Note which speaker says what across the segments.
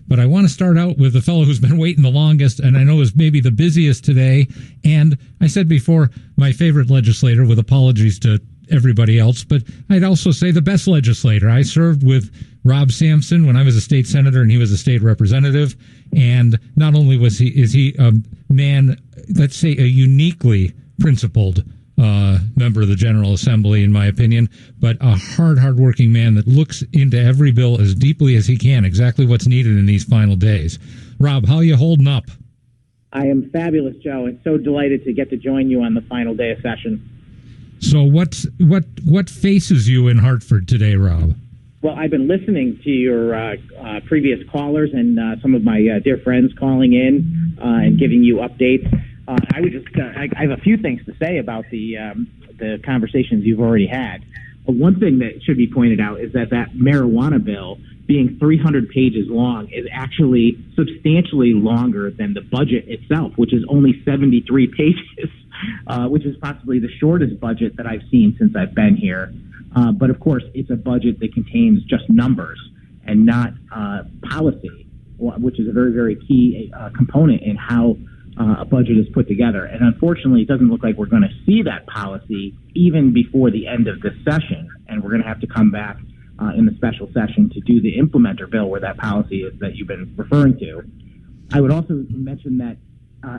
Speaker 1: but I want to start out with the fellow who's been waiting the longest, and I know is maybe the busiest today. And I said before, my favorite legislator, with apologies to everybody else, but I'd also say the best legislator. I served with Rob Sampson when I was a state senator and he was a state representative. And not only is he a man, let's say a uniquely principled member of the General Assembly, in my opinion, but a hardworking man that looks into every bill as deeply as he can, exactly what's needed in these final days. Rob, how are you holding up?
Speaker 2: I am fabulous, Joe, and so delighted to get to join you on the final day of session.
Speaker 1: So what faces you in Hartford today, Rob?
Speaker 2: Well, I've been listening to your previous callers and some of my dear friends calling in and giving you updates. I have a few things to say about the conversations you've already had. One thing that should be pointed out is that marijuana bill, being 300 pages long, is actually substantially longer than the budget itself, which is only 73 pages, which is possibly the shortest budget that I've seen since I've been here. But of course, it's a budget that contains just numbers and not policy, which is a very, very key component in how a budget is put together. And unfortunately, it doesn't look like we're going to see that policy even before the end of this session. And we're going to have to come back in the special session to do the implementer bill where that policy is that you've been referring to. I would also mention that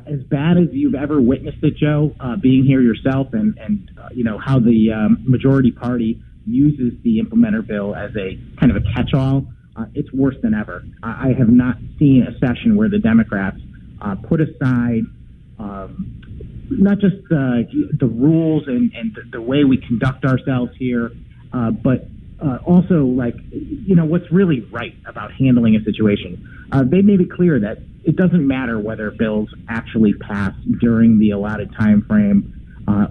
Speaker 2: as bad as you've ever witnessed it, Joe, being here yourself and how the majority party uses the implementer bill as a kind of a catch-all, it's worse than ever. I have not seen a session where the Democrats put aside not just the rules and the way we conduct ourselves here, but also, what's really right about handling a situation. They made it clear that it doesn't matter whether bills actually pass during the allotted time frame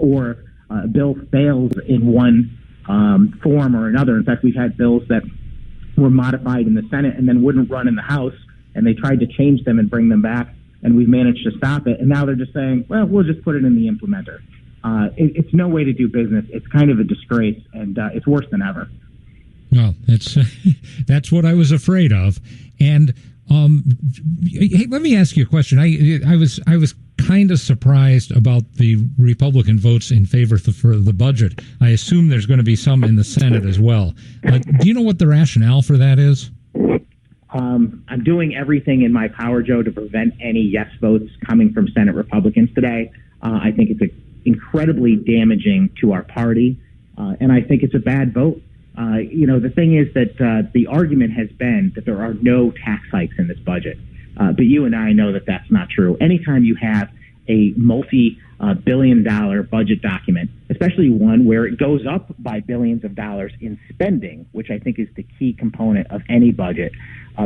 Speaker 2: or a bill fails in one form or another. In fact, we've had bills that were modified in the Senate and then wouldn't run in the House, and they tried to change them and bring them back, and we've managed to stop it. And now they're just saying, well, we'll just put it in the implementer. It's no way to do business. It's kind of a disgrace, and it's worse than ever.
Speaker 1: Well, that's what I was afraid of. And hey, let me ask you a question. I was kind of surprised about the Republican votes in favor for the budget. I assume there's going to be some in the Senate as well. Do you know what the rationale for that is?
Speaker 2: I'm doing everything in my power, Joe, to prevent any yes votes coming from Senate Republicans today. I think it's incredibly damaging to our party, and I think it's a bad vote. The thing is that the argument has been that there are no tax hikes in this budget. But you and I know that that's not true. Anytime you have a multi-billion-dollar budget document, especially one where it goes up by billions of dollars in spending, which I think is the key component of any budget,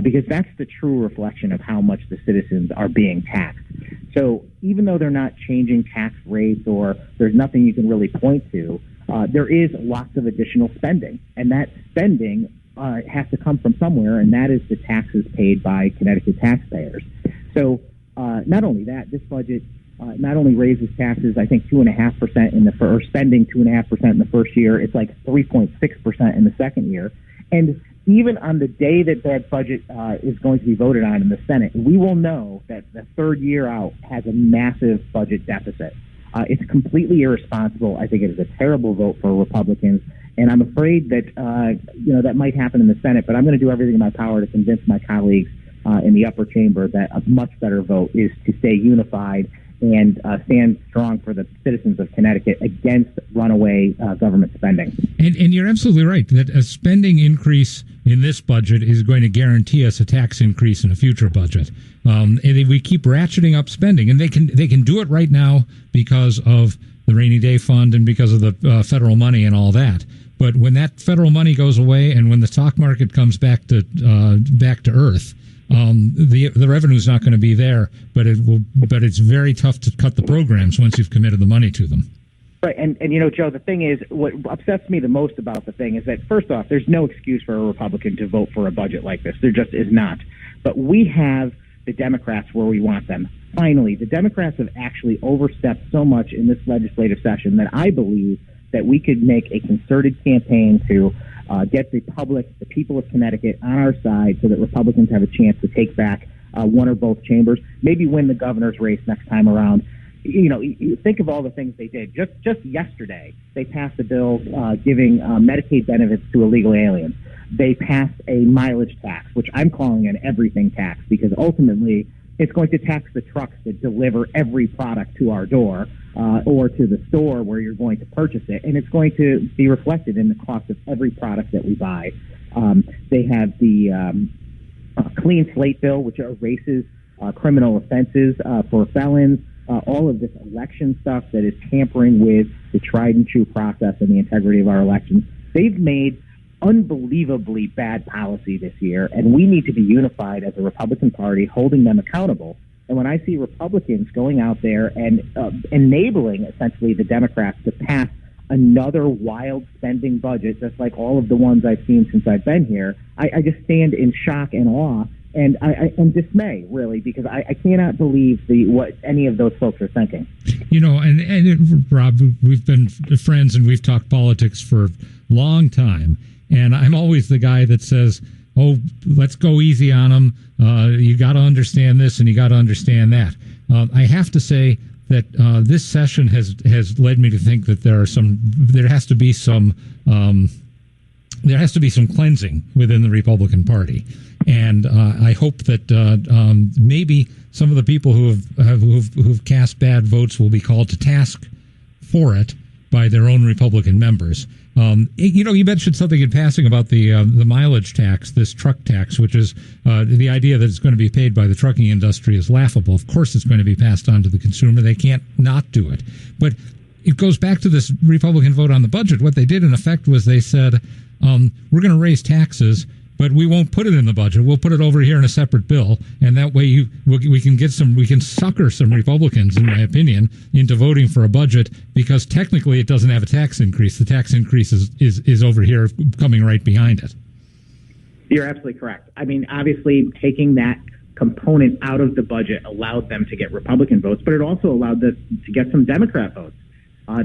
Speaker 2: because that's the true reflection of how much the citizens are being taxed. So even though they're not changing tax rates or there's nothing you can really point to, there is lots of additional spending, and that spending has to come from somewhere, and that is the taxes paid by Connecticut taxpayers. So not only that, this budget not only raises taxes, I think 2.5% in the first, spending 2.5% in the first year. It's like 3.6% in the second year, and even on the day that that budget is going to be voted on in the Senate, we will know that the third year out has a massive budget deficit. It's completely irresponsible. I think it is a terrible vote for Republicans, and I'm afraid that that might happen in the Senate. But I'm going to do everything in my power to convince my colleagues in the upper chamber that a much better vote is to stay unified and stand strong for the citizens of Connecticut against runaway government spending. And
Speaker 1: you're absolutely right that a spending increase in this budget is going to guarantee us a tax increase in a future budget. And we keep ratcheting up spending, and they can do it right now because of the rainy day fund and because of the federal money and all that. But when that federal money goes away and when the stock market comes back to earth, the revenue is not going to be there. But it's very tough to cut the programs once you've committed the money to them.
Speaker 2: Right, and Joe, the thing is, what upsets me the most about the thing is that, first off, there's no excuse for a Republican to vote for a budget like this. There just is not. But we have the Democrats where we want them. Finally, the Democrats have actually overstepped so much in this legislative session that I believe that we could make a concerted campaign to get the public, the people of Connecticut, on our side so that Republicans have a chance to take back one or both chambers, maybe win the governor's race next time around. You think of all the things they did. Just yesterday, they passed a bill giving Medicaid benefits to illegal aliens. They passed a mileage tax, which I'm calling an everything tax, because ultimately it's going to tax the trucks that deliver every product to our door or to the store where you're going to purchase it, and it's going to be reflected in the cost of every product that we buy. They have the clean slate bill, which erases criminal offenses for felons. All of this election stuff that is tampering with the tried and true process and the integrity of our elections. They've made unbelievably bad policy this year, and we need to be unified as a Republican Party, holding them accountable. And when I see Republicans going out there and enabling essentially the Democrats to pass another wild spending budget, just like all of the ones I've seen since I've been here, I just stand in shock and awe and dismay, really, because I cannot believe what any of those folks are thinking.
Speaker 1: And Rob, we've been friends and we've talked politics for a long time, and I'm always the guy that says, oh, let's go easy on them. You got to understand this and you got to understand that. I have to say that this session has led me to think that there has to be some cleansing within the Republican Party, and I hope that maybe some of the people who've cast bad votes will be called to task for it by their own Republican members. You mentioned something in passing about the mileage tax, this truck tax, which is the idea that it's going to be paid by the trucking industry is laughable. Of course, it's going to be passed on to the consumer. They can't not do it. But it goes back to this Republican vote on the budget. What they did, in effect, was they said, we're going to raise taxes, but we won't put it in the budget. We'll put it over here in a separate bill, and that way we can sucker some Republicans, in my opinion, into voting for a budget, because technically it doesn't have a tax increase. The tax increase is over here coming right behind it.
Speaker 2: You're absolutely correct. I mean, obviously, taking that component out of the budget allowed them to get Republican votes, but it also allowed them to get some Democrat votes.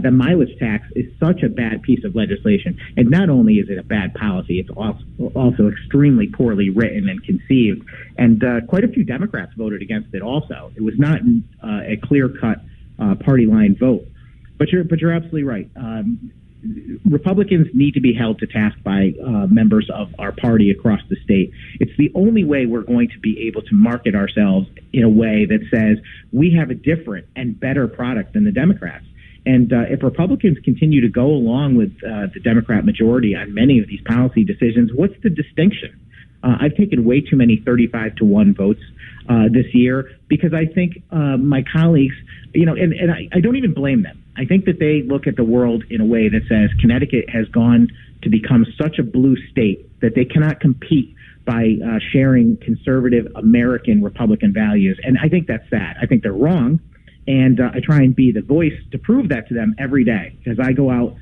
Speaker 2: The mileage tax is such a bad piece of legislation. And not only is it a bad policy, it's also extremely poorly written and conceived. And quite a few Democrats voted against it also. It was not a clear-cut party line vote. But you're absolutely right. Republicans need to be held to task by members of our party across the state. It's the only way we're going to be able to market ourselves in a way that says we have a different and better product than the Democrats. And if Republicans continue to go along with the Democrat majority on many of these policy decisions, what's the distinction? I've taken way too many 35-1 votes this year because I think my colleagues, and I don't even blame them. I think that they look at the world in a way that says Connecticut has gone to become such a blue state that they cannot compete by sharing conservative American Republican values. And I think that's sad. I think they're wrong. And I try and be the voice to prove that to them every day, because I go out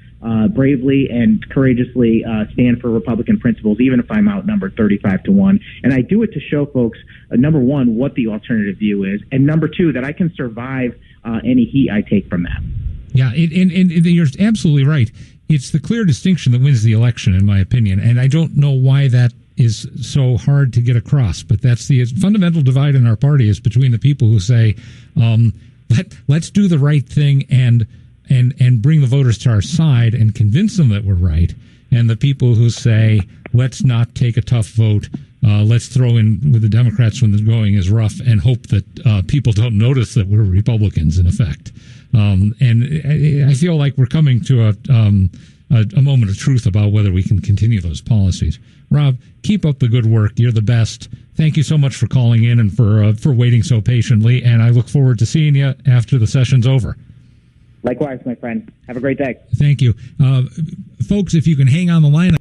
Speaker 2: bravely and courageously stand for Republican principles, even if I'm outnumbered 35-1. And I do it to show folks, number one, what the alternative view is, and number two, that I can survive any heat I take from that.
Speaker 1: Yeah, and you're absolutely right. It's the clear distinction that wins the election, in my opinion, and I don't know why that is so hard to get across, but that's the fundamental divide in our party is between the people who say, let's do the right thing and bring the voters to our side and convince them that we're right, and the people who say, let's not take a tough vote, let's throw in with the Democrats when the going is rough and hope that people don't notice that we're Republicans, in effect. And I feel like we're coming to a moment of truth about whether we can continue those policies. Rob, keep up the good work. You're the best. Thank you so much for calling in and for waiting so patiently, and I look forward to seeing you after the session's over.
Speaker 2: Likewise, my friend. Have a great day.
Speaker 1: Thank you. Folks, if you can hang on the line.